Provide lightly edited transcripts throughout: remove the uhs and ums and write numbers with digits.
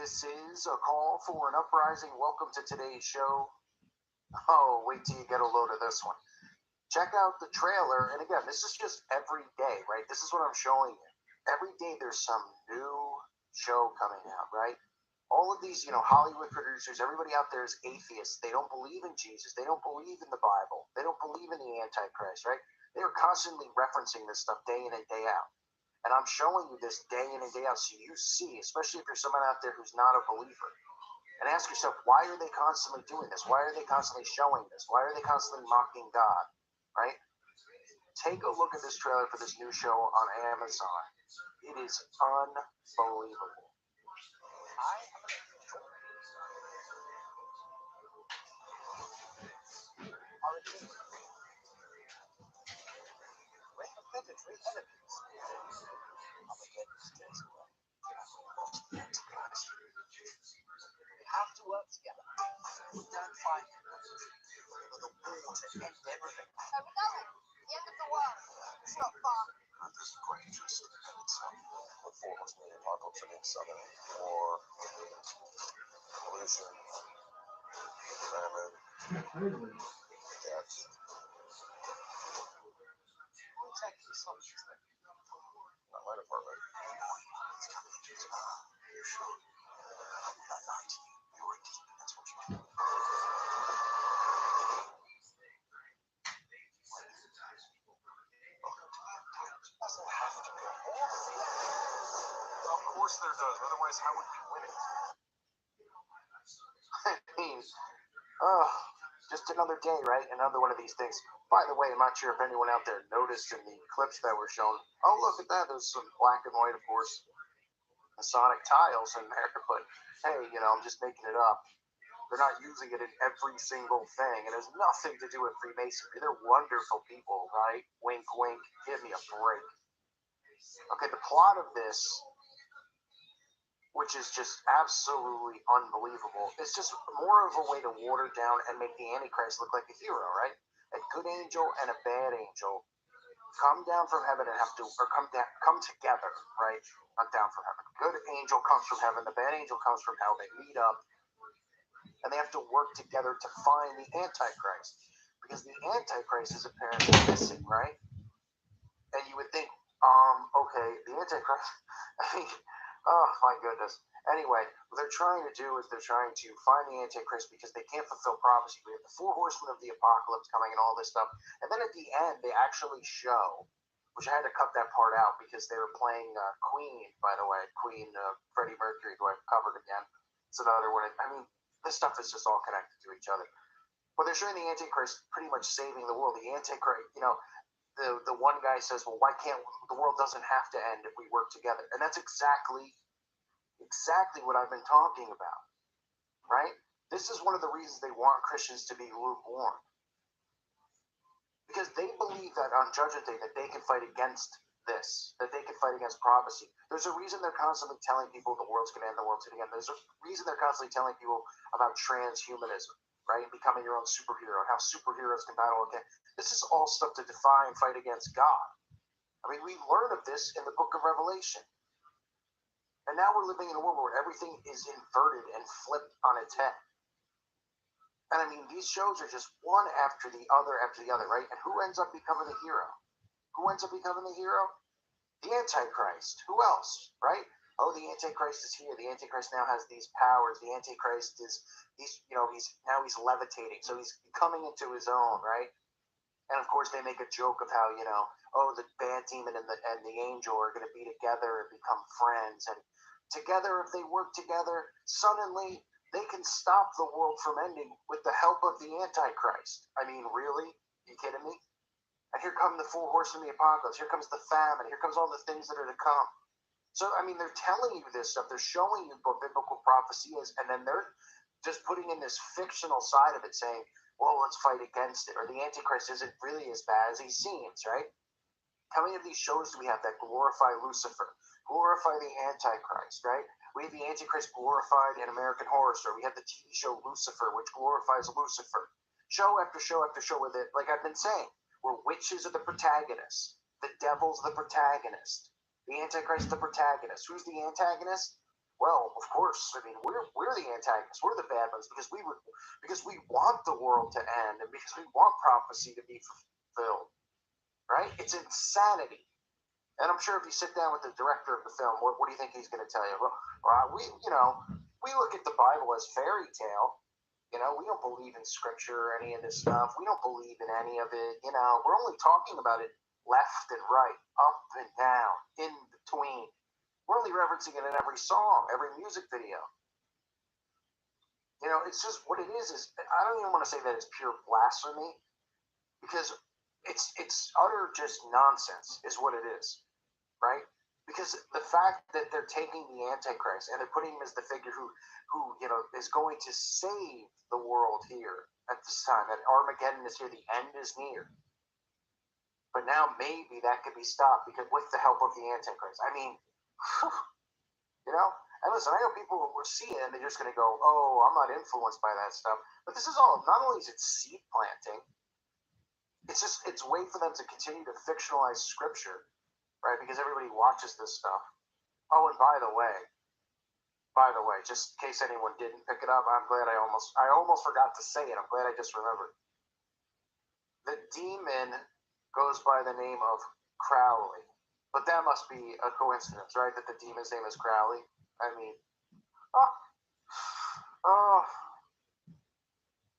This is a call for an uprising. Welcome to today's show. Oh, wait till you get a load of this one. Check out the trailer. And again, this is just every day, right? This is what I'm showing you. Every day there's some new show coming out, right? All of these, Hollywood producers, everybody out there is atheists. They don't believe in Jesus. They don't believe in the Bible. They don't believe in the Antichrist, right? They are constantly referencing this stuff day in and day out. And I'm showing you this day in and day out so you see, especially if you're someone out there who's not a believer. And ask yourself, why are they constantly doing this? Why are they constantly showing this? Why are they constantly mocking God, right? Take a look at this trailer for this new show on Amazon. It is unbelievable. Have to work together. We don't fight for the war to end everything. Where we going? The end of the world. It's not far. This is quite interesting. It's the foremost in the apocalypse against Southern war, pollution, famine, death. What's actually something? Not my department. You sure? I'm not lying to you. You're a demon. That's what you do. Doesn't have to be. Of course there does. Otherwise, how would we win it? I mean, just another day, right? Another one of these things. By the way, I'm not sure if anyone out there noticed in the clips that were shown. Oh, look at that. There's some black and white, of course, Masonic tiles in there. But hey, I'm just making it up. They're not using it in every single thing. It has nothing to do with Freemasonry. They're wonderful people, right? Wink, wink. Give me a break. Okay, the plot of this, which is just absolutely unbelievable, it's just more of a way to water down and make the Antichrist look like a hero, right? A good angel and a bad angel come down from heaven and have to, or come together, right? Not down from heaven. Good angel comes from heaven, the bad angel comes from hell. They meet up, and they have to work together to find the Antichrist, because the Antichrist is apparently missing, right? And you would think, okay, the Antichrist, I mean, oh my goodness. Anyway, what they're trying to do is they're trying to find the Antichrist because they can't fulfill prophecy. We have the four horsemen of the apocalypse coming and all this stuff. And then at the end, they actually show, which I had to cut that part out because they were playing Queen, by the way, Queen Freddie Mercury, who I've covered again. It's another one. I mean, this stuff is just all connected to each other. But they're showing the Antichrist pretty much saving the world. The Antichrist, the one guy says, well, why can't the world doesn't have to end if we work together? And that's exactly what I've been talking about, right? This is one of the reasons they want Christians to be lukewarm, because they believe that on Judgment Day that they can fight against this, that they can fight against prophecy. There's a reason they're constantly telling people the world's going to end, the world's going to end. There's a reason they're constantly telling people about transhumanism, right? Becoming your own superhero, how superheroes can battle again. This is all stuff to defy and fight against God. I mean, we learn of this in the book of Revelation. And now we're living in a world where everything is inverted and flipped on its head. And I mean, these shows are just one after the other, right? And who ends up becoming the hero? Who ends up becoming the hero? The Antichrist. Who else, right? Oh, the Antichrist is here. The Antichrist now has these powers. The Antichrist he's levitating. So he's coming into his own, right? And of course, they make a joke of how, the bad demon and the angel are going to be together and become friends. And together, if they work together, suddenly they can stop the world from ending with the help of the Antichrist. I mean, really? You kidding me? And here come the four horsemen of the apocalypse. Here comes the famine. Here comes all the things that are to come. So, I mean, they're telling you this stuff. They're showing you what biblical prophecy is. And then they're just putting in this fictional side of it saying, well, let's fight against it. Or the Antichrist isn't really as bad as he seems, right? How many of these shows do we have that glorify Lucifer, glorify the Antichrist, right? We have the Antichrist glorified in American Horror Story. We have the TV show Lucifer, which glorifies Lucifer. Show after show after show with it, like I've been saying, where witches are the protagonists, the devil's the protagonist, the Antichrist the protagonist. Who's the antagonist? well, of course. I mean, we're the antagonists. We're the bad ones because we want the world to end and because we want prophecy to be fulfilled. Right? It's insanity. And I'm sure if you sit down with the director of the film, what do you think he's going to tell you? Well, we look at the Bible as fairy tale. We don't believe in scripture or any of this stuff. We don't believe in any of it. We're only talking about it left and right, up and down, in between. We're only referencing it in every song, every music video. It's just what it is I don't even want to say that it's pure blasphemy because it's utter just nonsense is what it is, right? Because the fact that they're taking the Antichrist and they're putting him as the figure who is going to save the world here at this time, that Armageddon is here, the end is near. But now maybe that could be stopped because with the help of the Antichrist. I mean, and listen, I know people will see it and they're just going to go, oh, I'm not influenced by that stuff. But this is all, not only is it seed planting, it's a way for them to continue to fictionalize scripture, right? Because everybody watches this stuff. Oh, and by the way, just in case anyone didn't pick it up, I'm glad I almost forgot to say it. I'm glad I just remembered. The demon goes by the name of Crowley. But that must be a coincidence, right? That the demon's name is Crowley. I mean,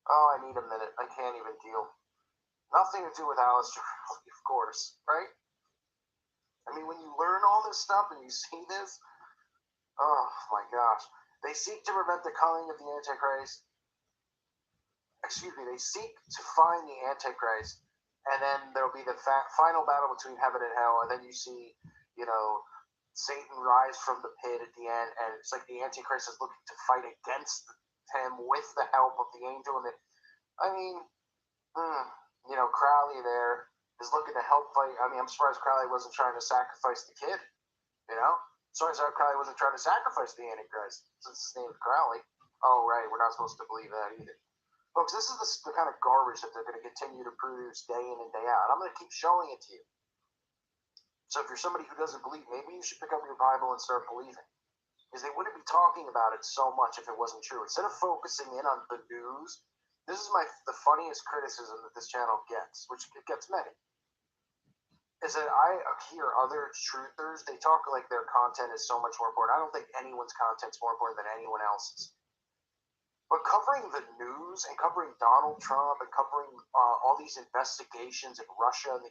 I need a minute. I can't even deal. Nothing to do with Aleister Crowley, of course, right? I mean, when you learn all this stuff and you see this, oh my gosh. They seek to prevent the coming of the Antichrist. They seek to find the Antichrist, and then there'll be the final battle between heaven and hell, and then you see, Satan rise from the pit at the end, and it's like the Antichrist is looking to fight against him with the help of the angel. And Crowley there is looking to help fight. I mean, I'm surprised Crowley wasn't trying to sacrifice the kid. Sorry, Crowley wasn't trying to sacrifice the Antichrist since his name is Crowley. Oh, right, we're not supposed to believe that either. Folks, this is the kind of garbage that they're going to continue to produce day in and day out. I'm going to keep showing it to you. So if you're somebody who doesn't believe, maybe you should pick up your Bible and start believing. Because they wouldn't be talking about it so much if it wasn't true. Instead of focusing in on the news, this is the funniest criticism that this channel gets, which it gets many, is that I hear other truthers, they talk like their content is so much more important. I don't think anyone's content's more important than anyone else's. But covering the news and covering Donald Trump and covering all these investigations in Russia and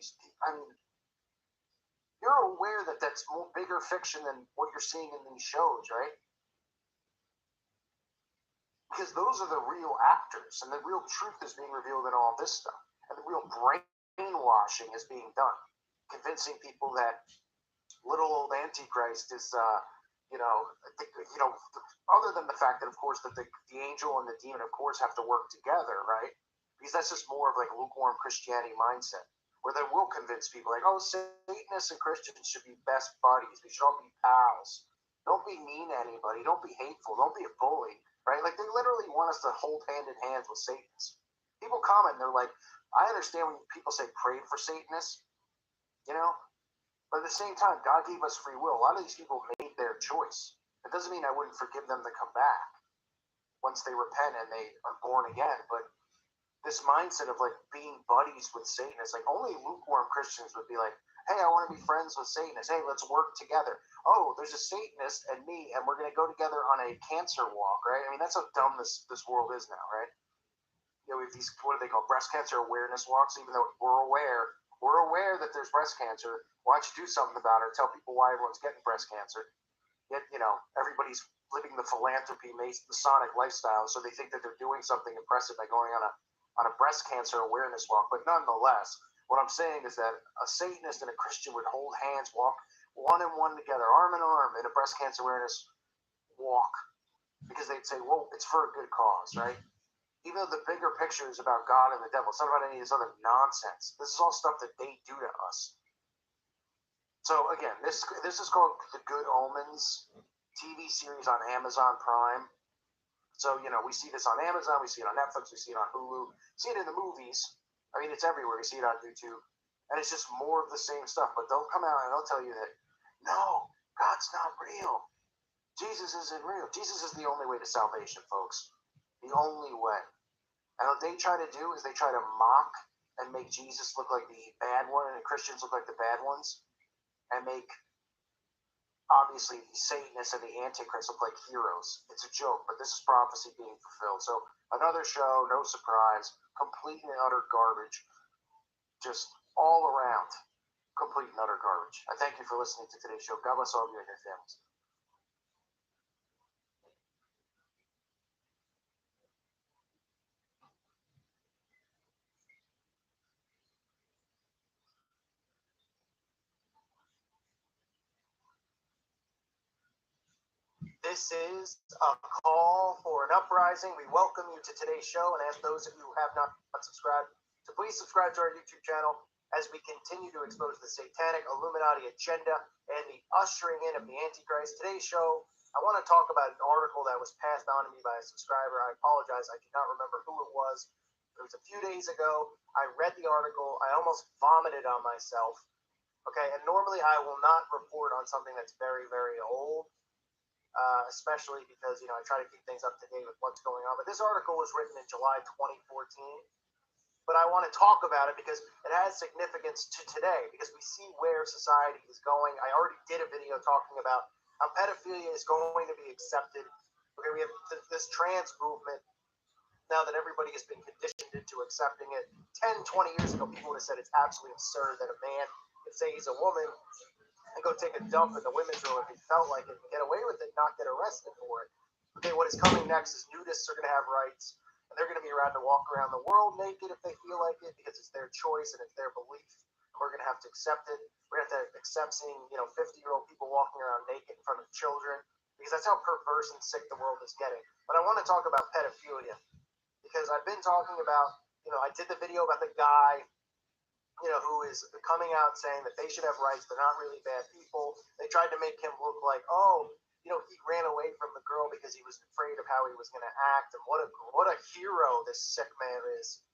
you're aware that that's more bigger fiction than what you're seeing in these shows, right? Because those are the real actors, and the real truth is being revealed in all this stuff, and the real brainwashing is being done, convincing people that little old Antichrist is, other than the fact that, of course, that the angel and the demon, of course, have to work together, right? Because that's just more of like a lukewarm Christianity mindset, where they will convince people like, oh, Satanists and Christians should be best buddies. We should all be pals. Don't be mean to anybody. Don't be hateful. Don't be a bully, right? Like, they literally want us to hold hand in hand with Satanists. People comment, they're like, I understand when people say pray for Satanists, but at the same time, God gave us free will. A lot of these people made their choice. It doesn't mean I wouldn't forgive them to come back once they repent and they are born again, but this mindset of like being buddies with Satanists, like only lukewarm Christians would be like, hey, I want to be friends with Satanists. Hey, let's work together. Oh, there's a Satanist and me, and we're going to go together on a cancer walk, right? I mean, that's how dumb this world is now, right? We have these, what do they call, breast cancer awareness walks, even though we're aware that there's breast cancer. Why don't you do something about it? Tell people why everyone's getting breast cancer. Yet, everybody's living the philanthropy Masonic lifestyle, so they think that they're doing something impressive by going on a breast cancer awareness walk. But nonetheless, what I'm saying is that a Satanist and a Christian would hold hands, walk one and one together, arm in arm, in a breast cancer awareness walk, because they'd say, well, it's for a good cause, right? Even though the bigger picture is about God and the devil, it's not about any of this other nonsense. This is all stuff that they do to us. So again, this is called The Good Omens TV series on Amazon Prime. So, we see this on Amazon, we see it on Netflix, we see it on Hulu, see it in the movies. I mean, it's everywhere. We see it on YouTube. And it's just more of the same stuff. But they'll come out and they'll tell you that, no, God's not real. Jesus isn't real. Jesus is the only way to salvation, folks. The only way. And what they try to do is they try to mock and make Jesus look like the bad one and Christians look like the bad ones and make, obviously, the Satanists and the Antichrist look like heroes. It's a joke, but this is prophecy being fulfilled. So another show, no surprise, complete and utter garbage. Just all around complete and utter garbage. I thank you for listening to today's show. God bless all of you and your families. This is a call for an uprising. We welcome you to today's show and ask those of you who have not subscribed to please subscribe to our YouTube channel as we continue to expose the satanic Illuminati agenda and the ushering in of the Antichrist. Today's show, I want to talk about an article that was passed on to me by a subscriber. I apologize, I do not remember who it was. It was a few days ago. I read the article. I almost vomited on myself. Okay, and normally I will not report on something that's very, very old. Especially because, I try to keep things up to date with what's going on. But this article was written in July 2014. But I want to talk about it because it has significance to today, because we see where society is going. I already did a video talking about how pedophilia is going to be accepted. Okay, we have this trans movement now that everybody has been conditioned into accepting it. 10, 20 years ago, people would have said it's absolutely absurd that a man can say he's a woman and go take a dump in the women's room if he felt like it and get away with it and not get arrested for it. Okay, what is coming next is nudists are going to have rights, and they're going to be allowed to walk around the world naked if they feel like it, because it's their choice and it's their belief. We're going to have to accept it. We're going to have to accept seeing, 50-year-old people walking around naked in front of children, because that's how perverse and sick the world is getting. But I want to talk about pedophilia, because I've been talking about, I did the video about the guy who is coming out saying that they should have rights. They're not really bad people. They tried to make him look like, he ran away from the girl because he was afraid of how he was going to act. And what a hero this sick man is.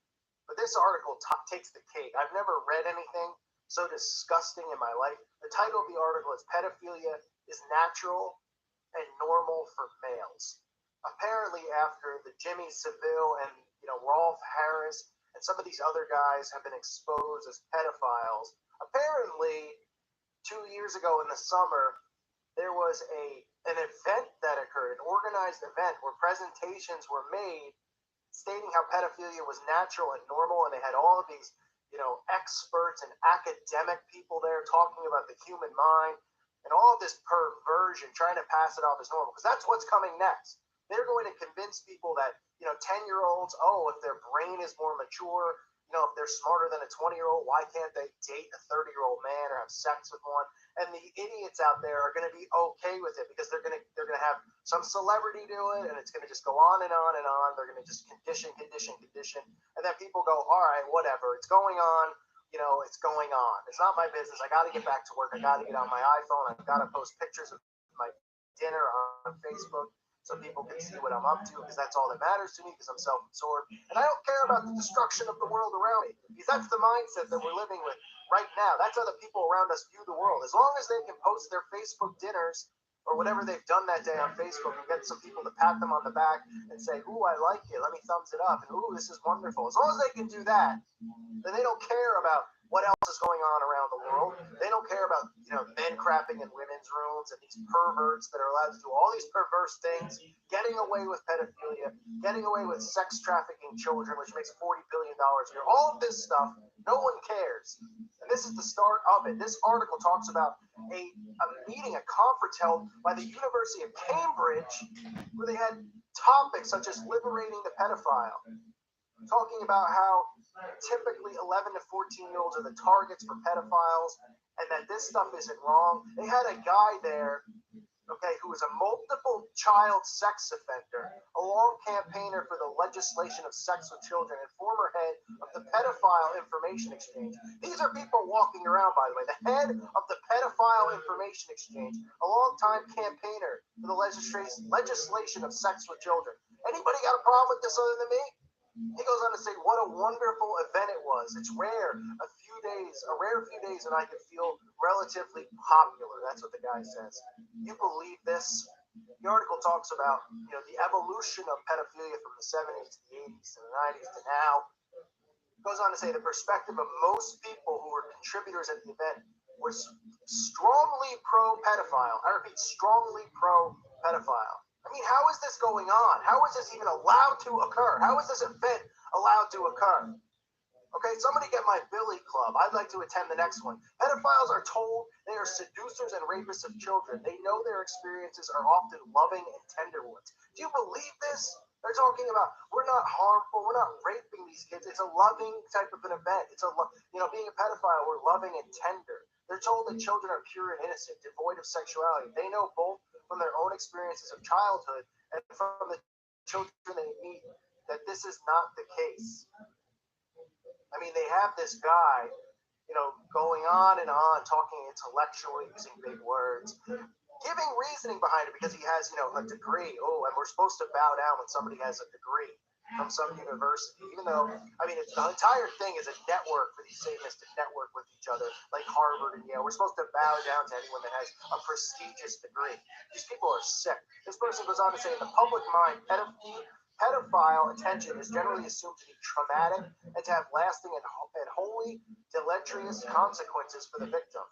But this article takes the cake. I've never read anything so disgusting in my life. The title of the article is "Pedophilia is Natural and Normal for Males." Apparently, after the Jimmy Savile and Rolf Harris and some of these other guys have been exposed as pedophiles. Apparently, 2 years ago in the summer, there was an event that occurred, an organized event where presentations were made stating how pedophilia was natural and normal, and they had all of these, experts and academic people there talking about the human mind and all of this perversion, trying to pass it off as normal, because that's what's coming next. They're going to convince people that 10-year-olds, if their brain is more mature, if they're smarter than a 20-year-old, why can't they date a 30-year-old man or have sex with one? And the idiots out there are going to be okay with it because they're going to have some celebrity do it, and it's going to just go on and on and on. They're going to just condition, and then people go, all right, whatever, it's going on. It's going on. It's not my business. I got to get back to work. I got to get on my iPhone. I've got to post pictures of my dinner on Facebook so people can see what I'm up to, because that's all that matters to me, because I'm self-absorbed. And I don't care about the destruction of the world around me, because that's the mindset that we're living with right now. That's how the people around us view the world. As long as they can post their Facebook dinners or whatever they've done that day on Facebook and get some people to pat them on the back and say, ooh, I like it, let me thumbs it up, and ooh, this is wonderful. As long as they can do that, then they don't care about what else is going on around the world. They don't care about, men crapping in women's rooms and these perverts that are allowed to do all these perverse things, getting away with pedophilia, getting away with sex trafficking children, which makes $40 billion a year. All of this stuff, no one cares. And this is the start of it. This article talks about a meeting, a conference held by the University of Cambridge, where they had topics such as liberating the pedophile, talking about how typically 11 to 14-year-olds are the targets for pedophiles, and that this stuff isn't wrong. They had a guy there, who was a multiple child sex offender, a long campaigner for the legislation of sex with children, and former head of the Pedophile Information Exchange. These are people walking around, by the way. The head of the Pedophile Information Exchange, a long-time campaigner for the legislation of sex with children. Anybody got a problem with this other than me? He goes on to say what a wonderful event it was. It's a rare few days when I could feel relatively popular. That's what the guy says. You believe this? The article talks about, the evolution of pedophilia from the 70s to the 80s to the 90s to now. It goes on to say the perspective of most people who were contributors at the event was strongly pro-pedophile. I repeat, strongly pro-pedophile. I mean, how is this going on? How is this even allowed to occur? How is this event allowed to occur? Okay, somebody get my Billy Club. I'd like to attend the next one. Pedophiles are told they are seducers and rapists of children. They know their experiences are often loving and tender ones. Do you believe this? They're talking about, we're not harmful, we're not raping these kids. It's a loving type of an event. It's being a pedophile, we're loving and tender. They're told that children are pure and innocent, devoid of sexuality. They know both from their own experiences of childhood and from the children they meet that this is not the case. I mean, they have this guy, going on and on, talking intellectually, using big words, giving reasoning behind it because he has, a degree. Oh, and we're supposed to bow down when somebody has a degree from some university, even though, the entire thing is a network for these Satanists to network with each other, like Harvard and Yale. We're supposed to bow down to anyone that has a prestigious degree. These people are sick. This person goes on to say, in the public mind, pedophile attention is generally assumed to be traumatic and to have lasting and wholly deleterious consequences for the victim.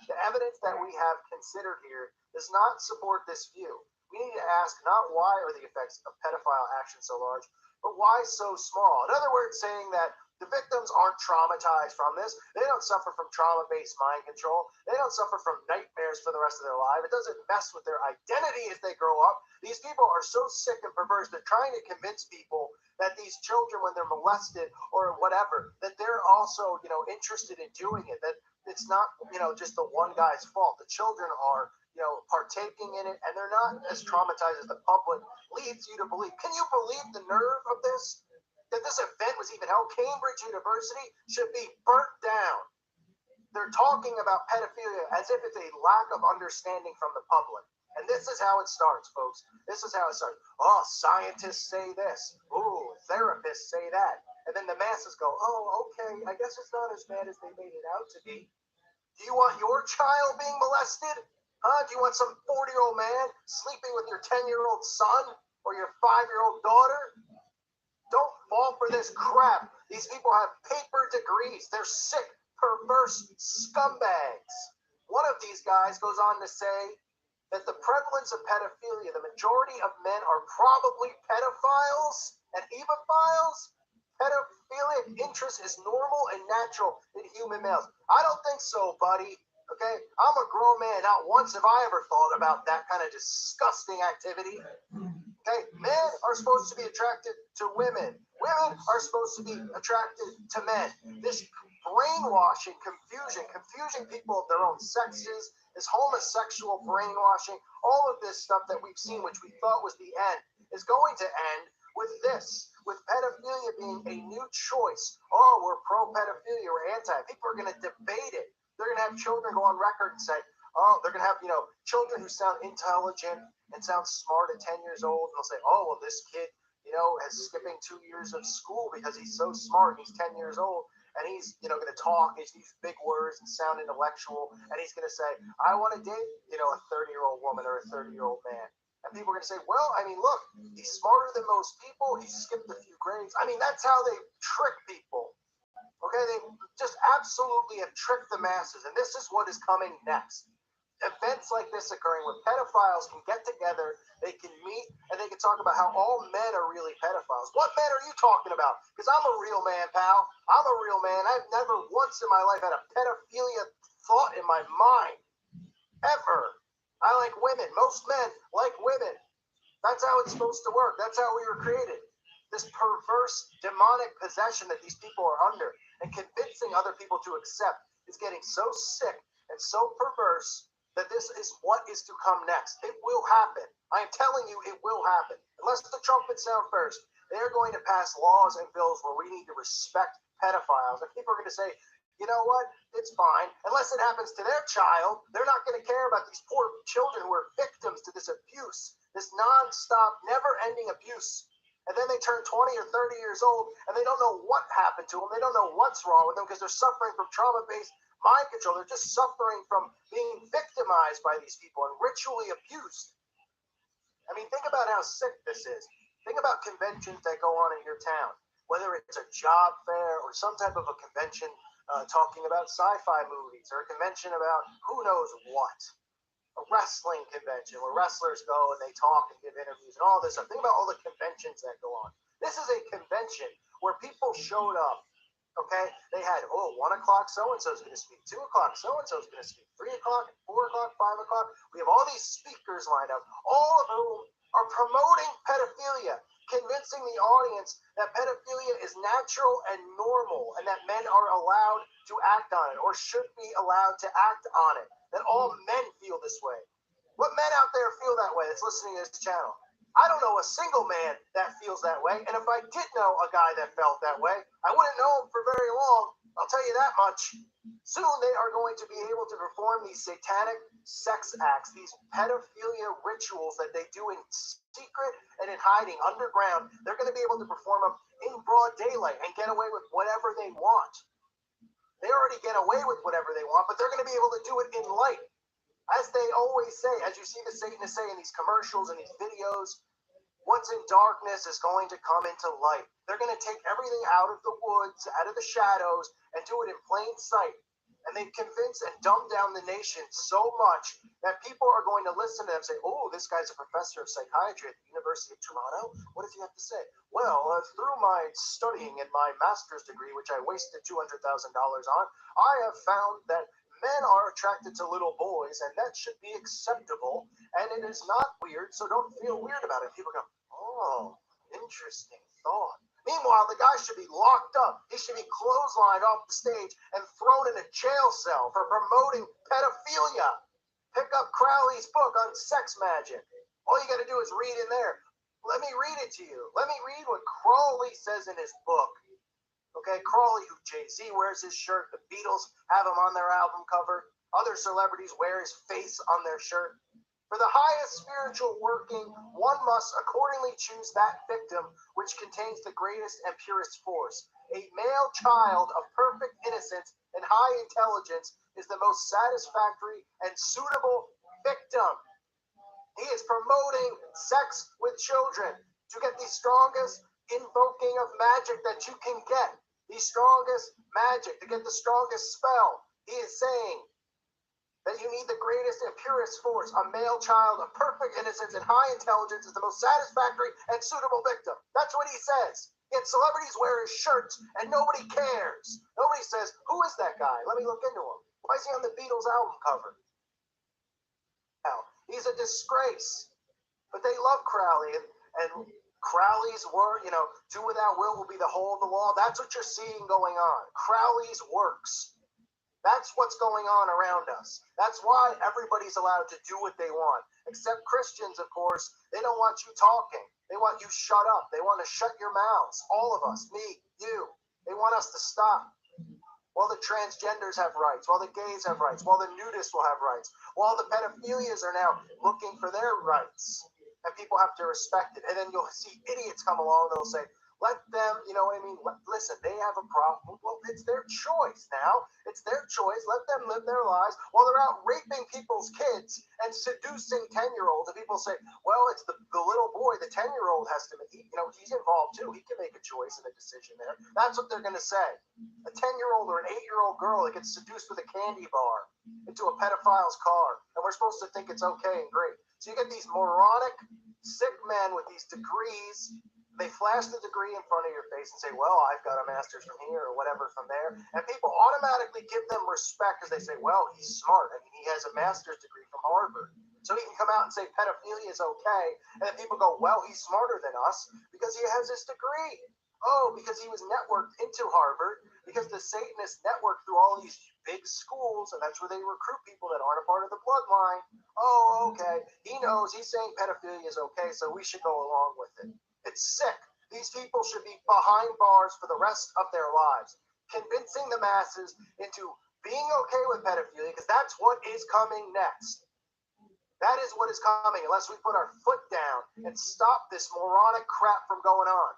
The evidence that we have considered here does not support this view. We need to ask not why are the effects of pedophile action so large, but why so small? In other words, saying that the victims aren't traumatized from this. They don't suffer from trauma-based mind control. They don't suffer from nightmares for the rest of their life. It doesn't mess with their identity as they grow up. These people are so sick and perverse. They're trying to convince people that these children, when they're molested or whatever, that they're also, interested in doing it. That it's not, just the one guy's fault. The children are, partaking in it, and they're not as traumatized as the public leads you to believe. Can you believe the nerve of this? That this event was even held? Cambridge University should be burnt down. They're talking about pedophilia as if it's a lack of understanding from the public. And this is how it starts, folks. This is how it starts. Oh, scientists say this. Ooh, therapists say that. And then the masses go, oh, okay, I guess it's not as bad as they made it out to be. Do you want your child being molested? Do you want some 40-year-old man sleeping with your 10-year-old son or your 5-year-old daughter? Don't fall for this crap. These people have paper degrees. They're sick, perverse scumbags. One of these guys goes on to say that the prevalence of pedophilia, the majority of men are probably pedophiles and ebophiles. Pedophilic interest is normal and natural in human males. I don't think so, buddy. Okay? I'm a grown man. Not once have I ever thought about that kind of disgusting activity. Okay? Men are supposed to be attracted to women. Women are supposed to be attracted to men. This brainwashing, confusing people of their own sexes, this homosexual brainwashing, all of this stuff that we've seen, which we thought was the end, is going to end with this, with pedophilia being a new choice. Oh, we're pro-pedophilia, we're anti. People are going to debate it. They're going to have children go on record and say, oh, they're going to have, children who sound intelligent and sound smart at 10 years old. And they'll say, oh, well, this kid, is skipping 2 years of school because he's so smart and he's 10 years old. And he's, going to talk, he's use big words and sound intellectual. And he's going to say, I want to date, a 30-year-old woman or a 30-year-old man. And people are going to say, well, look, he's smarter than most people. He skipped a few grades. That's how they trick people. Okay, they just absolutely have tricked the masses. And this is what is coming next. Events like this occurring where pedophiles can get together, they can meet, and they can talk about how all men are really pedophiles. What men are you talking about? Because I'm a real man, pal. I'm a real man. I've never once in my life had a pedophilia thought in my mind. Ever. I like women. Most men like women. That's how it's supposed to work. That's how we were created. This perverse, demonic possession that these people are under and convincing other people to accept is getting so sick and so perverse that this is what is to come next. It will happen. I am telling you, it will happen. Unless the trumpets sound first, they're going to pass laws and bills where we need to respect pedophiles. And people are going to say, you know what? It's fine. Unless it happens to their child, they're not going to care about these poor children who are victims to this abuse, this nonstop, never-ending abuse. And then they turn 20 or 30 years old, and they don't know what happened to them. They don't know what's wrong with them because they're suffering from trauma-based mind control. They're just suffering from being victimized by these people and ritually abused. I mean, think about how sick this is. Think about conventions that go on in your town, whether it's a job fair or some type of a convention talking about sci-fi movies, or a convention about who knows what. A wrestling convention where wrestlers go and they talk and give interviews and all this stuff. Think about all the conventions that go on. This is a convention where people showed up. Okay, they had 1 o'clock so and so is going to speak, 2 o'clock so and so is going to speak, 3 o'clock, 4 o'clock, 5 o'clock. We have all these speakers lined up, all of whom are promoting pedophilia, convincing the audience that pedophilia is natural and normal, and that men are allowed to act on it, or should be allowed to act on it. That all men feel this way. What men out there feel that way that's listening to this channel? I don't know a single man that feels that way. And if I did know a guy that felt that way, I wouldn't know him for very long. I'll tell you that much. Soon they are going to be able to perform these satanic sex acts, these pedophilia rituals that they do in secret and in hiding underground. They're going to be able to perform them in broad daylight and get away with whatever they want. They already get away with whatever they want, but they're going to be able to do it in light. As they always say, as you see the Satanists say in these commercials and these videos, what's in darkness is going to come into light. They're going to take everything out of the woods, out of the shadows, and do it in plain sight. And they've convinced and dumbed down the nation so much that people are going to listen to them and say, oh, this guy's a professor of psychiatry at the University of Toronto. What does he have to say? Well, through my studying and my master's degree, which I wasted $200,000 on, I have found that men are attracted to little boys, and that should be acceptable, and it is not weird, so don't feel weird about it. People go, oh, interesting thought. Meanwhile, the guy should be locked up. He should be clotheslined off the stage and thrown in a jail cell for promoting pedophilia. Pick up Crowley's book on sex magic. All you got to do is read in there. Let me read it to you. Let me read what Crowley says in his book. Okay, Crawley, who Jay-Z wears his shirt, the Beatles have him on their album cover, other celebrities wear his face on their shirt. For the highest spiritual working, one must accordingly choose that victim which contains the greatest and purest force. A male child of perfect innocence and high intelligence is the most satisfactory and suitable victim. He is promoting sex with children to get the strongest invoking of magic that you can get. The strongest magic, to get the strongest spell. He is saying that you need the greatest and purest force. A male child of perfect innocence and high intelligence is the most satisfactory and suitable victim. That's what he says. Yet celebrities wear his shirts and nobody cares. Nobody says, who is that guy? Let me look into him. Why is he on the Beatles album cover? Now, he's a disgrace. But they love Crowley, and Crowley's word, do without will be the whole of the law. That's what you're seeing going on. Crowley's works. That's what's going on around us. That's why everybody's allowed to do what they want. Except Christians, of course. They don't want you talking. They want you shut up. They want to shut your mouths. All of us. Me, you. They want us to stop. While the transgenders have rights, while the gays have rights, while the nudists will have rights, while the pedophilias are now looking for their rights. And people have to respect it. And then you'll see idiots come along that'll say, let them, you know what I mean? Listen, they have a problem. Well, it's their choice now. It's their choice. Let them live their lives while they're out raping people's kids and seducing 10-year-olds. And people say, well, it's the little boy, the 10-year-old has to, he's involved too. He can make a choice and a decision there. That's what they're going to say. A 10-year-old or an 8-year-old girl that gets seduced with a candy bar into a pedophile's car. And we're supposed to think it's okay and great. So you get these moronic, sick men with these degrees. They flash the degree in front of your face and say, well, I've got a master's from here or whatever from there. And people automatically give them respect because they say, well, he's smart. I mean, he has a master's degree from Harvard. So he can come out and say pedophilia is okay. And then people go, well, he's smarter than us because he has this degree. Oh, because he was networked into Harvard, because the Satanists network through all these big schools, and that's where they recruit people that aren't a part of the bloodline. Oh, okay. He knows, he's saying pedophilia is okay, so we should go along with it. It's sick. These people should be behind bars for the rest of their lives, convincing the masses into being okay with pedophilia, because that's what is coming next. That is what is coming, unless we put our foot down and stop this moronic crap from going on.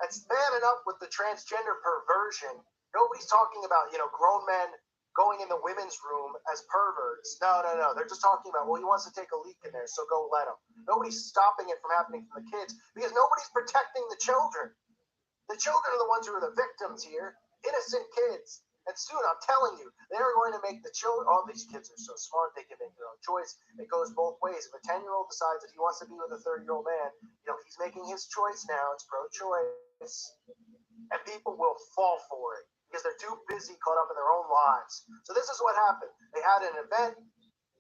It's bad enough with the transgender perversion. Nobody's talking about, grown men going in the women's room as perverts. No. They're just talking about, well, he wants to take a leak in there, so go let him. Nobody's stopping it from happening from the kids because nobody's protecting the children. The children are the ones who are the victims here, innocent kids. And soon, I'm telling you, they're going to make the children. All these kids are so smart; they can make their own choice. It goes both ways. If a 10-year-old decides that he wants to be with a 30-year-old man, he's making his choice now. It's pro-choice, and people will fall for it because they're too busy, caught up in their own lives. So this is what happened. They had an event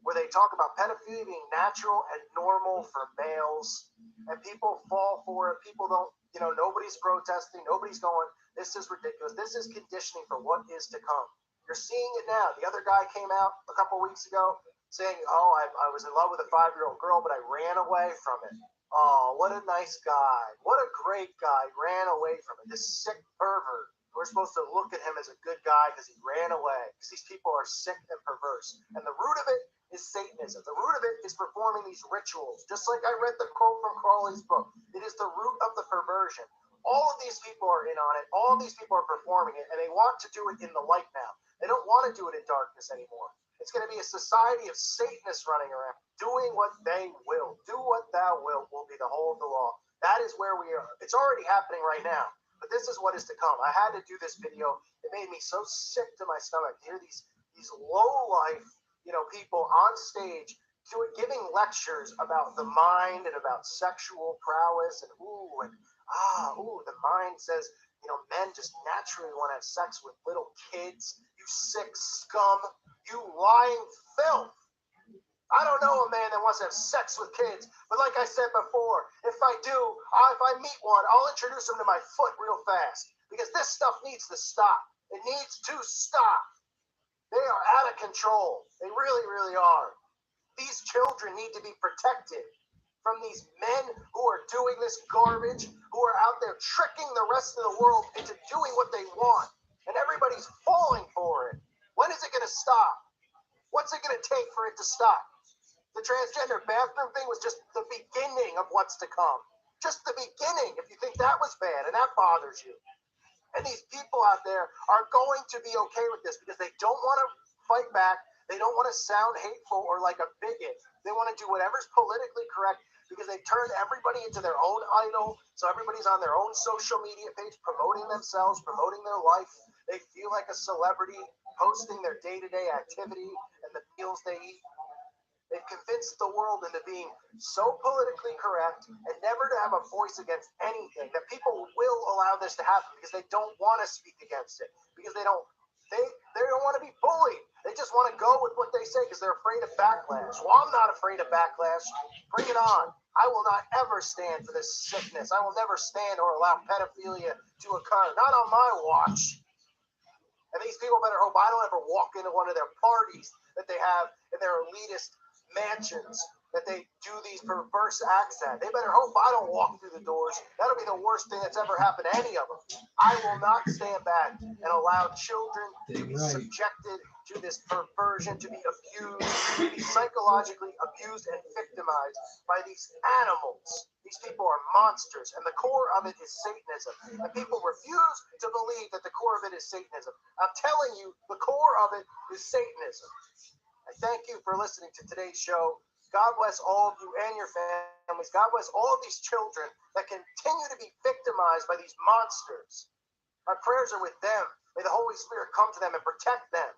where they talk about pedophilia being natural and normal for males, and people fall for it. People don't. Nobody's protesting. Nobody's going, this is ridiculous. This is conditioning for what is to come. You're seeing it now. The other guy came out a couple of weeks ago saying, oh, I was in love with a 5-year-old girl, but I ran away from it. Oh, what a nice guy. What a great guy. Ran away from it. This sick pervert. We're supposed to look at him as a good guy because he ran away. Because these people are sick and perverse. And the root of it is Satanism. The root of it is performing these rituals. Just like I read the quote from Crowley's book. It is the root of the perversion. All of these people are in on it. All of these people are performing it. And they want to do it in the light now. They don't want to do it in darkness anymore. It's going to be a society of Satanists running around, doing what they will. Do what thou wilt will be the whole of the law. That is where we are. It's already happening right now. But this is what is to come. I had to do this video. It made me so sick to my stomach to hear these low-life, people on stage giving lectures about the mind and about sexual prowess and the mind says, men just naturally want to have sex with little kids. You sick scum. You lying filth. I don't know a man that wants to have sex with kids, but like I said before, if I meet one, I'll introduce him to my foot real fast because this stuff needs to stop. It needs to stop. They are out of control. They really, really are. These children need to be protected from these men who are doing this garbage, who are out there tricking the rest of the world into doing what they want, and everybody's falling for it. When is it going to stop? What's it going to take for it to stop? The transgender bathroom thing was just the beginning of what's to come. Just the beginning, if you think that was bad and that bothers you. And these people out there are going to be okay with this because they don't want to fight back. They don't want to sound hateful or like a bigot. They want to do whatever's politically correct because they've turned everybody into their own idol. So everybody's on their own social media page promoting themselves, promoting their life. They feel like a celebrity, posting their day-to-day activity and the meals they eat. They've convinced the world into being so politically correct and never to have a voice against anything that people will allow this to happen because they don't want to speak against it, because they don't want to be bullied. They just want to go with what they say because they're afraid of backlash. Well, I'm not afraid of backlash. Bring it on. I will not ever stand for this sickness. I will never stand or allow pedophilia to occur. Not on my watch. And these people better hope I don't ever walk into one of their parties that they have in their elitist mansions that they do these perverse acts at. They better hope I don't walk through the doors. That'll be the worst thing that's ever happened to any of them. I will not stand back and allow children to be subjected to this perversion, to be abused, to be psychologically abused and victimized by these animals. These people are monsters, and the core of it is Satanism. And people refuse to believe that the core of it is Satanism. I'm telling you, the core of it is Satanism. I thank you for listening to today's show. God bless all of you and your families. God bless all of these children that continue to be victimized by these monsters. My prayers are with them. May the Holy Spirit come to them and protect them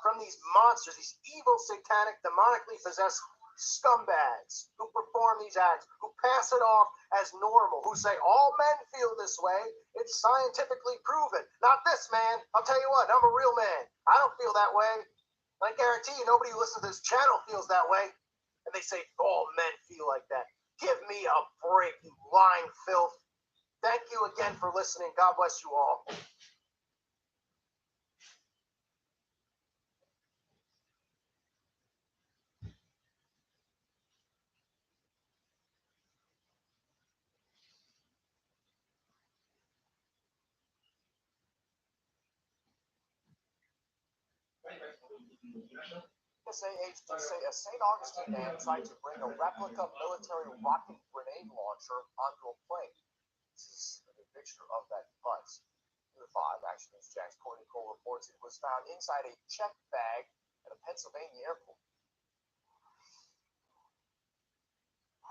from these monsters, these evil, satanic, demonically possessed scumbags who perform these acts, who pass it off as normal, who say all men feel this way. It's scientifically proven. Not this man. I'll tell you what, I'm a real man. I don't feel that way. I guarantee you nobody who listens to this channel feels that way. And they say all men feel like that. Give me a break, you lying filth. Thank you again for listening. God bless you all. A St. Augustine man tried to bring a replica military rocket grenade launcher onto a plane. This is a picture of that device. The 5. Action News Jack's Courtney Cole reports it was found inside a check bag at a Pennsylvania airport.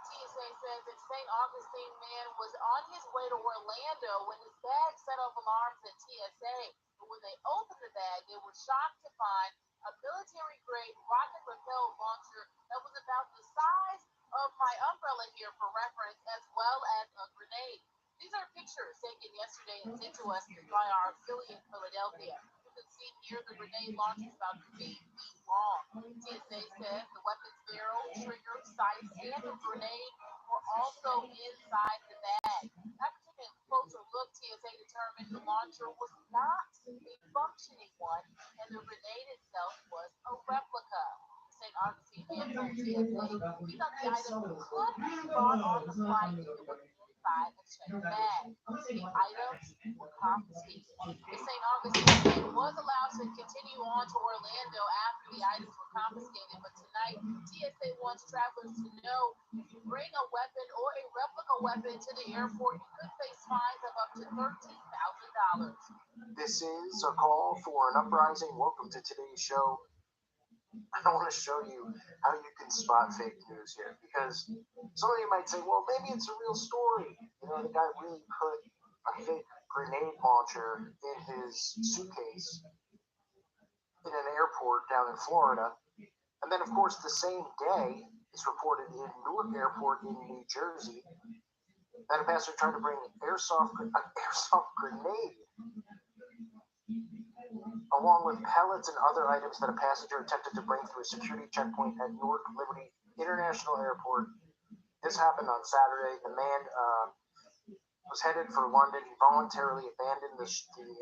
TSA says a St. Augustine man was on his way to Orlando when his bag set off alarms at TSA. But when they opened the bag, they were shocked to find a military-grade rocket-propelled launcher that was about the size of my umbrella here for reference, as well as a grenade. These are pictures taken yesterday and sent to us by our affiliate in Philadelphia. You can see here the grenade launcher is about 8 feet long. TSA says the weapon's barrel, trigger, sights, and the grenade were also inside the bag. After taking a closer look, TSA determined the launcher was not a functioning one, and the grenade itself was a replica. St. Augustine man told TSA he thought the item could be brought on the flight if it was inside a checked bag. The items were confiscated. The St. Augustine man was allowed to continue on to Orlando after the items were confiscated, but tonight TSA wants travelers to know if you bring a weapon or a replica weapon to the airport, you could face fines of up to $13,000. This is a call for an uprising. Welcome to today's show. I want to show you how you can spot fake news here, because some of you might say, well, maybe it's a real story. You know, the guy really put a fake grenade launcher in his suitcase in an airport down in Florida. And then, of course, the same day, it's reported in Newark Airport in New Jersey that a passenger tried to bring an airsoft grenade along with pellets and other items that a passenger attempted to bring through a security checkpoint at Newark Liberty International Airport. This happened on Saturday. The man was headed for London. He voluntarily abandoned the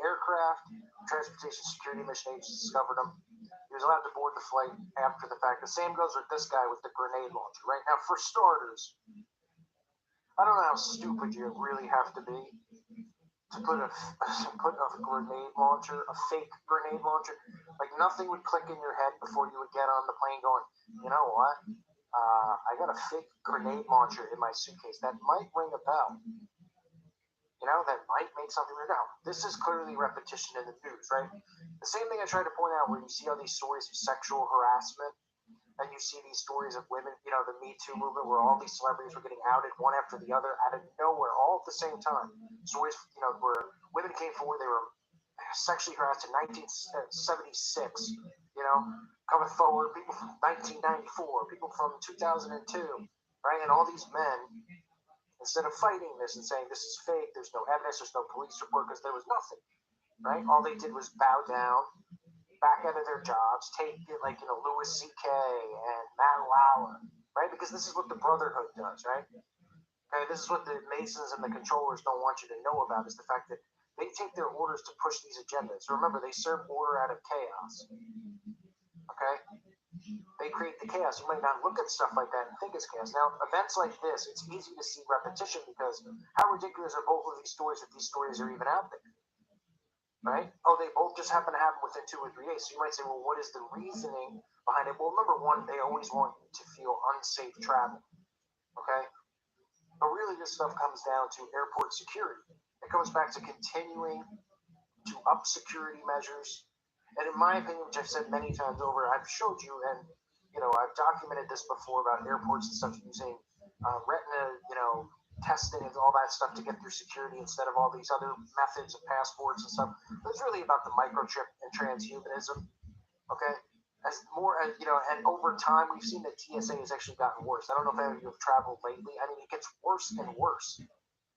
aircraft. Transportation Security Mission agents discovered him. He was allowed to board the flight after the fact. The same goes with this guy with the grenade launcher. Right now, for starters, I don't know how stupid you really have to be to put a grenade launcher, a fake grenade launcher. Like, nothing would click in your head before you would get on the plane going, you know what? I got a fake grenade launcher in my suitcase. That might ring a bell. You know, that might make something ring out. This is clearly repetition in the news, right? The same thing I tried to point out where you see all these stories of sexual harassment, and you see these stories of women, you know, the Me Too movement, where all these celebrities were getting outed one after the other out of nowhere, all at the same time. Stories, you know, where women came forward, they were sexually harassed in 1976, you know, coming forward, people from 1994, people from 2002, right? And all these men, instead of fighting this and saying this is fake, there's no evidence, there's no police report, because there was nothing, right? All they did was bow down, back out of their jobs, take it like, you know, Louis C.K. and Matt Lauer, right? Because this is what the Brotherhood does, right? Okay, this is what the Masons and the controllers don't want you to know about, is the fact that they take their orders to push these agendas. So remember, they serve order out of chaos. Okay? They create the chaos. You might not look at stuff like that and think it's chaos. Now, events like this, it's easy to see repetition, because how ridiculous are both of these stories that these stories are even out there? Right? Oh, they both just happen to happen within 2 or 3 days. So you might say, well, what is the reasoning behind it? Well, number one, they always want you to feel unsafe travel. Okay? But really, this stuff comes down to airport security. It comes back to continuing to up security measures. And in my opinion, which I've said many times over, I've showed you, and, you know, I've documented this before about airports and stuff using retina, you know, testing and all that stuff to get through security instead of all these other methods of passports and stuff. But it's really about the microchip and transhumanism. Okay, as more as you know, and over time we've seen that TSA has actually gotten worse. I don't know if any of you have traveled lately. I mean, it gets worse and worse.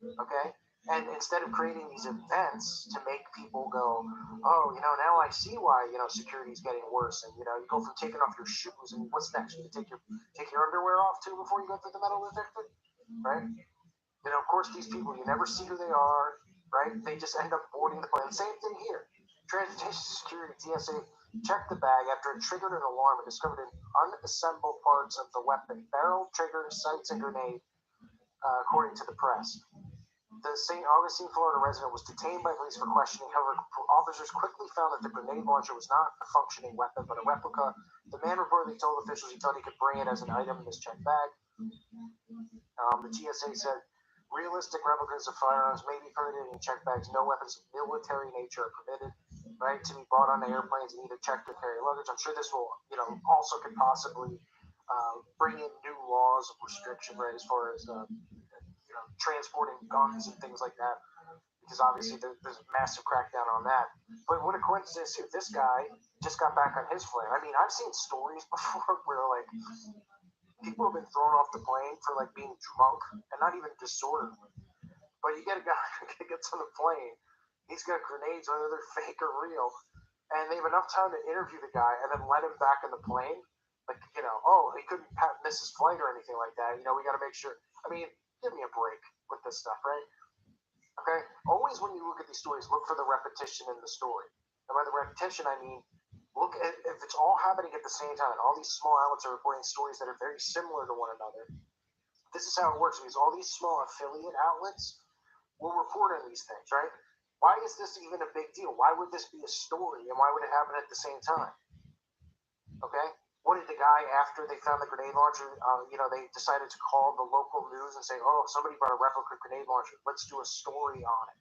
Okay, and instead of creating these events to make people go, oh, you know, now I see why, you know, security is getting worse, and, you know, you go from taking off your shoes, and what's next? You take your underwear off too before you go through the metal detector, right? You know, of course, these people, you never see who they are, right? They just end up boarding the plane. Same thing here. Transportation Security, TSA, checked the bag after it triggered an alarm and discovered unassembled parts of the weapon, barrel, trigger, sights, and grenade, according to the press. The St. Augustine, Florida resident was detained by police for questioning. However, officers quickly found that the grenade launcher was not a functioning weapon, but a replica. The man reportedly told officials he thought he could bring it as an item in his checked bag. The TSA said, realistic replicas of firearms may be permitted in check bags. No weapons of military nature are permitted, right, to be bought on airplanes and either checked or carry luggage. I'm sure this will, also could possibly bring in new laws of restriction, right, as far as transporting guns and things like that, because obviously there's a massive crackdown on that. But what a coincidence too! This guy just got back on his plane. I mean, I've seen stories before where like people have been thrown off the plane for like being drunk and not even disorderly. But you get a guy who gets on the plane, he's got grenades, whether they're fake or real, and they have enough time to interview the guy and then let him back in the plane. Like, he couldn't miss his flight or anything like that. We got to make sure. I mean, give me a break with this stuff, right? Okay? Always when you look at these stories, look for the repetition in the story. And by the repetition, I mean, look at if it's all happening at the same time. All these small outlets are reporting stories that are very similar to one another. This is how it works, because all these small affiliate outlets will report on these things, right? Why is this even a big deal? Why would this be a story, and why would it happen at the same time? Okay? What did the guy, after they found the grenade launcher, they decided to call the local news and say, oh, somebody brought a replica grenade launcher. Let's do a story on it.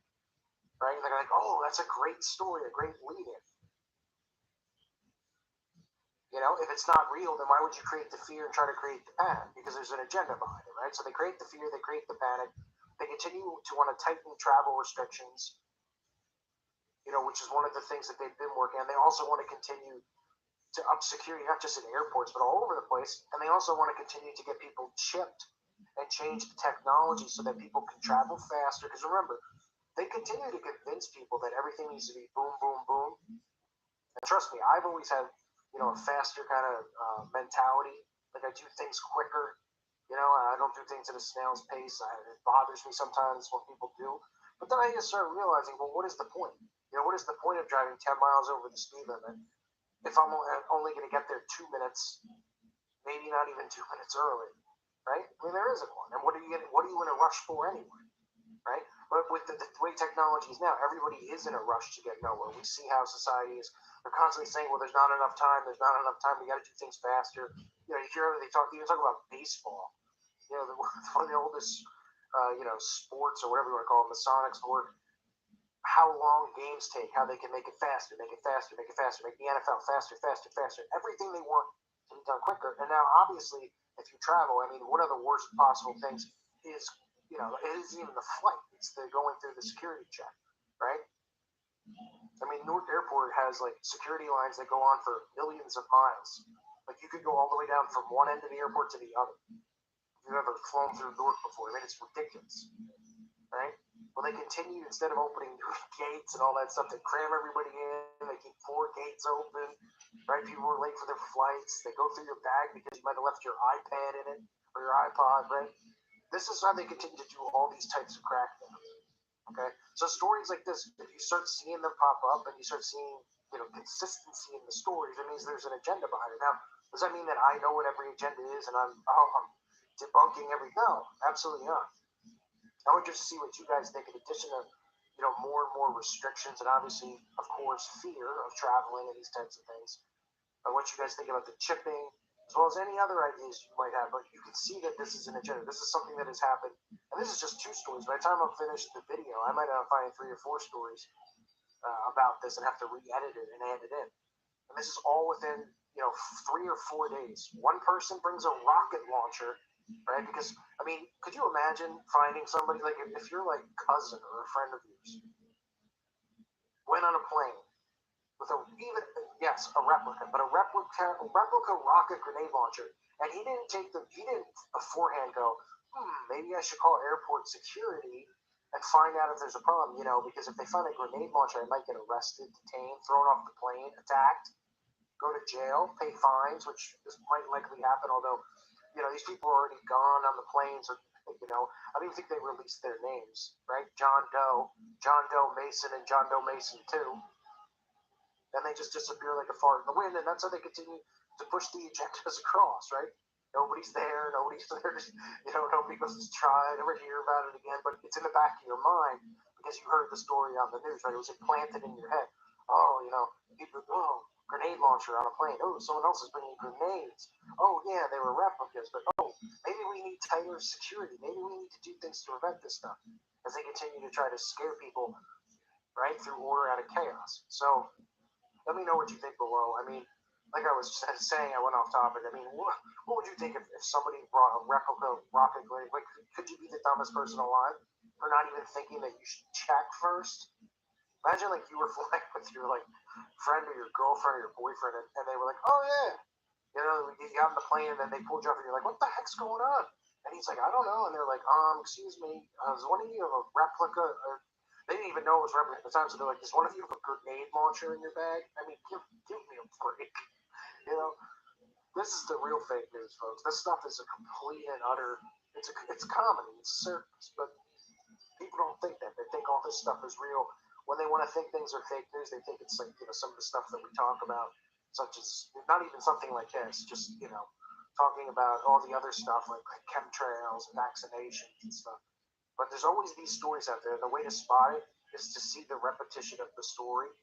Right? And they're like, oh, that's a great story, a great lead-in. If it's not real, then why would you create the fear and try to create the panic? Because there's an agenda behind it, right? So they create the fear, they create the panic. They continue to want to tighten travel restrictions, which is one of the things that they've been working on. They also want to continue to up security, not just in airports, but all over the place. And they also want to continue to get people chipped and change the technology so that people can travel faster. Because remember, they continue to convince people that everything needs to be boom, boom, boom. And trust me, I've always had, a faster kind of mentality. Like I do things quicker. I don't do things at a snail's pace. It bothers me sometimes when people do. But then I just started realizing, well, what is the point? What is the point of driving 10 miles over the speed limit if I'm only going to get there 2 minutes, maybe not even 2 minutes early, right? I mean, there isn't one. And what are you in a rush for anyway, right? But with the way technology is now, everybody is in a rush to get nowhere. We see how society is. They're constantly saying, well, there's not enough time. We got to do things faster. You hear they talk about baseball. One of the oldest, sports or whatever you want to call them, the Sonic sport. How long games take, how they can make it faster, make the NFL faster. Everything they want to be done quicker. And now, obviously, if you travel, I mean, one of the worst possible things is, it isn't even the flight. It's the going through the security check, right? I mean, Newark Airport has, security lines that go on for millions of miles. Like, you could go all the way down from one end of the airport to the other. If you've ever flown through Newark before, I mean, it's ridiculous, right? Well, they continue, instead of opening new gates and all that stuff, they cram everybody in. They keep 4 gates open, right? People are late for their flights. They go through your bag because you might have left your iPad in it or your iPod, right? This is how they continue to do all these types of crackdowns. Okay, so stories like this, if you start seeing them pop up and you start seeing, consistency in the stories, it means there's an agenda behind it. Now, does that mean that I know what every agenda is and I'm debunking every? No, absolutely not. I want just to see what you guys think. In addition to, more and more restrictions and obviously, of course, fear of traveling and these types of things. I want you guys to think about the chipping, as well as any other ideas you might have. But you can see that this is an agenda. This is something that has happened. And this is just 2 stories. By the time I'm finished the video, I might end up finding 3 or 4 stories about this and have to re-edit it and add it in. And this is all within, 3 or 4 days. One person brings a rocket launcher, right? Because, I mean, could you imagine finding somebody, like, if your, cousin or a friend of yours went on a plane with a replica, but a replica rocket grenade launcher, and he didn't beforehand go, maybe I should call airport security and find out if there's a problem, because if they find a grenade launcher, I might get arrested, detained, thrown off the plane, attacked, go to jail, pay fines, which might likely happen, although, these people are already gone on the planes, or, I don't even think they released their names, right? John Doe Mason, and John Doe Mason 2. Then they just disappear like a fart in the wind, and that's how they continue to push the agendas across, right? Nobody's there, nobody goes to try, never hear about it again, but it's in the back of your mind because you heard the story on the news, right? It was implanted in your head. Oh, people, grenade launcher on a plane. Oh, someone else is bringing grenades. Oh, yeah, they were replicas, but oh, maybe we need tighter security. Maybe we need to do things to prevent this stuff as they continue to try to scare people, right, through order out of chaos. So let me know what you think below. I mean, like I was saying, I went off topic. I mean, what would you think if somebody brought a replica rocket grenade? Like, could you be the dumbest person alive for not even thinking that you should check first? Imagine like you were flying with your like friend or your girlfriend or your boyfriend, and they were like, "Oh yeah," you got on the plane, and then they pulled you up, and you're like, "What the heck's going on?" And he's like, "I don't know," and they're like, "Excuse me, is one of you have a replica?" Or they didn't even know it was replica at the time, so they're like, "Does one of you have a grenade launcher in your bag?" I mean, give me a break, you know. This is the real fake news, folks. This stuff is a complete and utter. It's comedy. It's circus, but people don't think that. They think all this stuff is real. When they want to think things are fake news, they think it's like, some of the stuff that we talk about, such as not even something like this, just, talking about all the other stuff like chemtrails and vaccinations and stuff. But there's always these stories out there. And the way to spot it is to see the repetition of the story,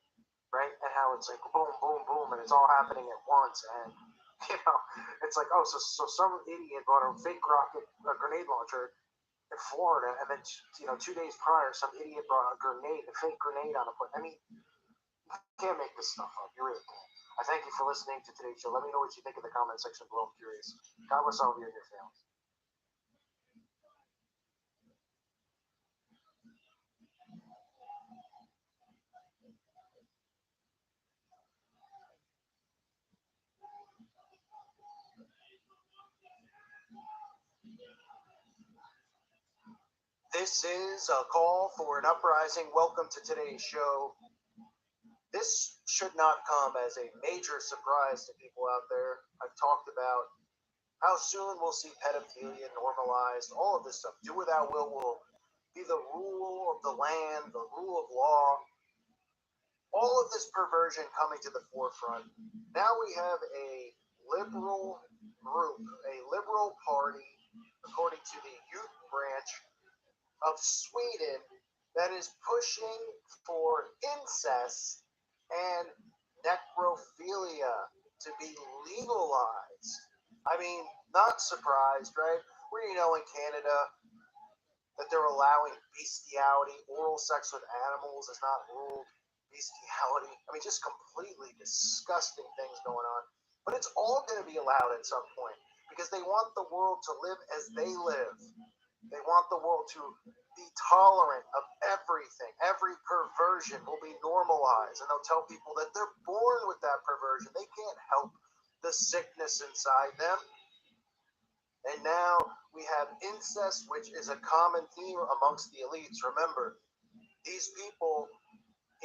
right? And how it's like boom, boom, boom, and it's all happening at once. And, it's like, oh, so some idiot bought a fake rocket, a grenade launcher in Florida, and then 2 days prior, some idiot brought a fake grenade on a plane. I mean, you can't make this stuff up. You really can't. I thank you for listening to today's show. Let me know what you think in the comment section below. I'm curious. God bless all of you and your families. This is a call for an uprising. Welcome to today's show. This should not come as a major surprise to people out there. I've talked about how soon we'll see pedophilia normalized, all of this stuff. Do without will be the rule of the land, the rule of law. All of this perversion coming to the forefront. Now we have a liberal group, a liberal party, according to the youth branch of Sweden, that is pushing for incest and necrophilia to be legalized. I mean, not surprised, right? We know in Canada that they're allowing bestiality, oral sex with animals is not ruled bestiality. I mean, just completely disgusting things going on. But it's all going to be allowed at some point because they want the world to live as they live. They want the world to be tolerant of everything. Every perversion will be normalized, and they'll tell people that they're born with that perversion. They can't help the sickness inside them. And now we have incest, which is a common theme amongst the elites. Remember, these people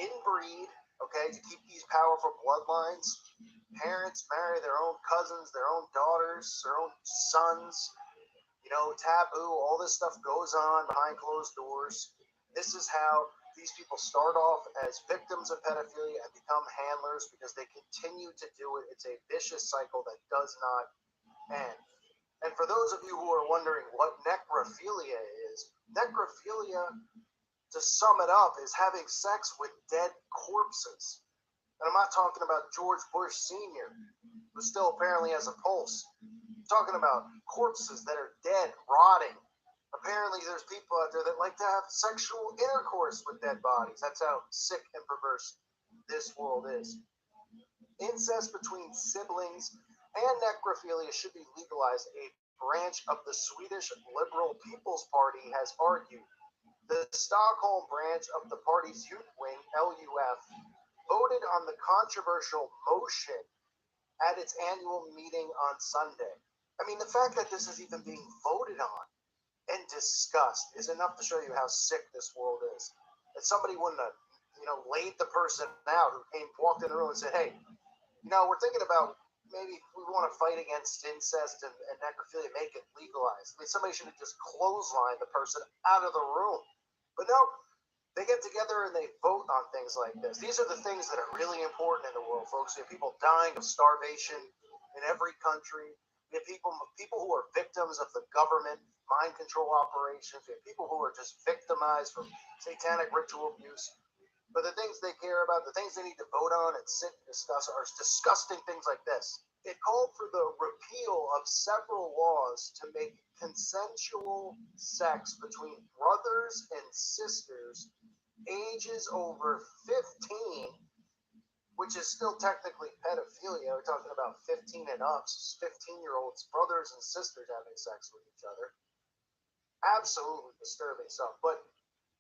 inbreed, okay, to keep these powerful bloodlines. Parents marry their own cousins, their own daughters, their own sons. Taboo, all this stuff goes on behind closed doors. This is how these people start off as victims of pedophilia and become handlers because they continue to do it. It's a vicious cycle that does not end. And for those of you who are wondering what necrophilia is, necrophilia, to sum it up, is having sex with dead corpses. And I'm not talking about George Bush Sr., who still apparently has a pulse. Talking about corpses that are dead, rotting. Apparently, there's people out there that like to have sexual intercourse with dead bodies. That's how sick and perverse this world is. Incest between siblings and necrophilia should be legalized. A branch of the Swedish Liberal People's Party has argued. The Stockholm branch of the party's youth wing, LUF, voted on the controversial motion at its annual meeting on Sunday. I mean, the fact that this is even being voted on and discussed is enough to show you how sick this world is. That somebody wouldn't have, laid the person out who walked in the room and said, hey, we're thinking about maybe we want to fight against incest and necrophilia, make it legalized. I mean, somebody should have just clotheslined the person out of the room. But no, they get together and they vote on things like this. These are the things that are really important in the world, folks. We have people dying of starvation in every country. We have people who are victims of the government mind control operations. We have people who are just victimized from satanic ritual abuse. But the things they care about, the things they need to vote on and sit and discuss are disgusting things like this. It called for the repeal of several laws to make consensual sex between brothers and sisters ages over 15, which is still technically pedophilia. We're talking about 15 and up, 15-year-olds, brothers and sisters having sex with each other. Absolutely disturbing stuff. But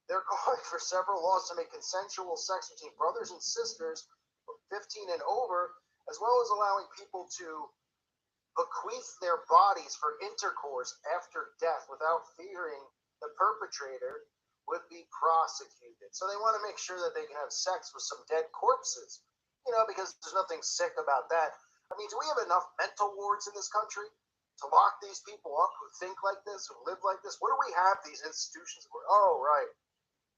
they're calling for several laws to make consensual sex between brothers and sisters from 15 and over, as well as allowing people to bequeath their bodies for intercourse after death without fearing the perpetrator would be prosecuted. So they want to make sure that they can have sex with some dead corpses, because there's nothing sick about that. I mean, do we have enough mental wards in this country to lock these people up who think like this, who live like this? What do we have these institutions for? Oh, right.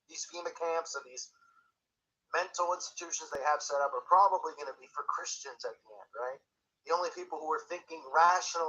These FEMA camps and these mental institutions they have set up are probably going to be for Christians at the end, right? The only people who are thinking rationally